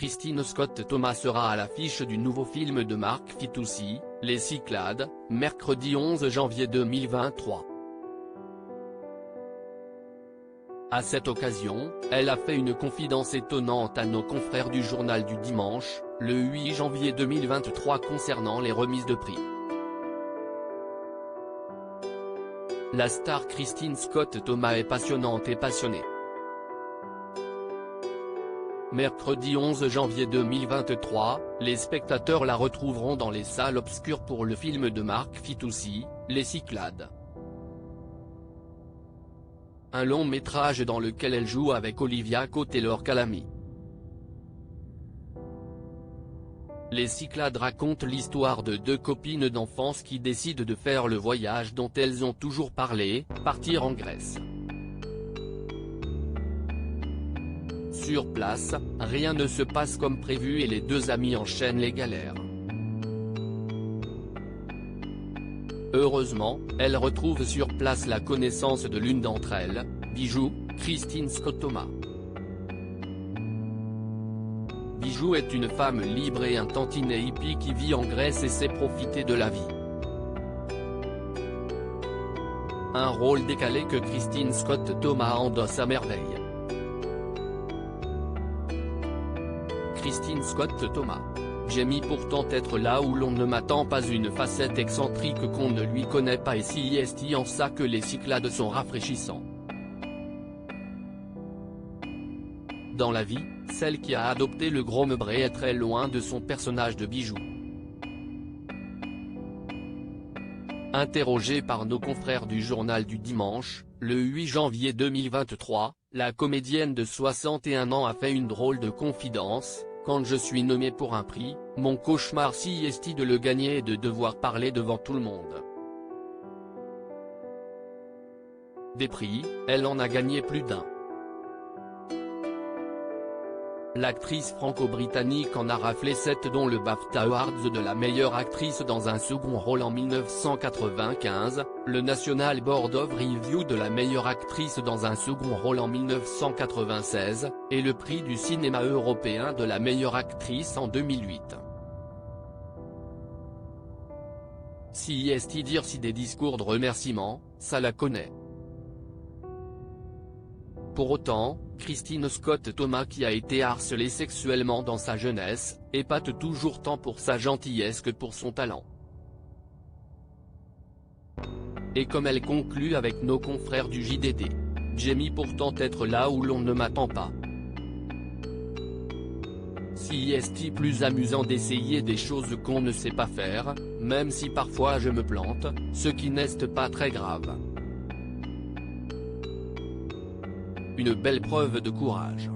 Christine Scott Thomas sera à l'affiche du nouveau film de Mark Fitoussi, Les Cyclades, mercredi 11 janvier 2023. À cette occasion, elle a fait une confidence étonnante à nos confrères du Journal du Dimanche, le 8 janvier 2023 concernant les remises de prix. La star Christine Scott Thomas est passionnante et passionnée. Mercredi 11 janvier 2023, les spectateurs la retrouveront dans les salles obscures pour le film de Mark Fitoussi, Les Cyclades. Un long métrage dans lequel elle joue avec Olivia Cotte et Laure Calamy. Les Cyclades racontent l'histoire de deux copines d'enfance qui décident de faire le voyage dont elles ont toujours parlé, partir en Grèce. Sur place, rien ne se passe comme prévu et les deux amies enchaînent les galères. Heureusement, elles retrouvent sur place la connaissance de l'une d'entre elles, Bijou, Christine Scott Thomas. Bijou est une femme libre et un tantinet hippie qui vit en Grèce et sait profiter de la vie. Un rôle décalé que Christine Scott Thomas endosse à merveille. Christine Scott Thomas. J'aime pourtant être là où l'on ne m'attend pas, une facette excentrique qu'on ne lui connaît pas, et si est en ça que les Cyclades sont rafraîchissants. Dans la vie, celle qui a adopté le gros meubré est très loin de son personnage de Bijou. Interrogée par nos confrères du Journal du Dimanche, le 8 janvier 2023, la comédienne de 61 ans a fait une drôle de confidence. Quand je suis nommée pour un prix, mon cauchemar est de le gagner et de devoir parler devant tout le monde. Des prix, elle en a gagné plus d'un. L'actrice franco-britannique en a raflé 7, dont le BAFTA Awards de la meilleure actrice dans un second rôle en 1995, le National Board of Review de la meilleure actrice dans un second rôle en 1996, et le prix du cinéma européen de la meilleure actrice en 2008. Si dire si des discours de remerciement, ça la connaît. Pour autant, Christine Scott Thomas, qui a été harcelée sexuellement dans sa jeunesse, épate toujours tant pour sa gentillesse que pour son talent. Et comme elle conclut avec nos confrères du JDD, j'aime pourtant être là où l'on ne m'attend pas. Si est plus amusant d'essayer des choses qu'on ne sait pas faire, même si parfois je me plante, ce qui n'est pas très grave. Une belle preuve de courage.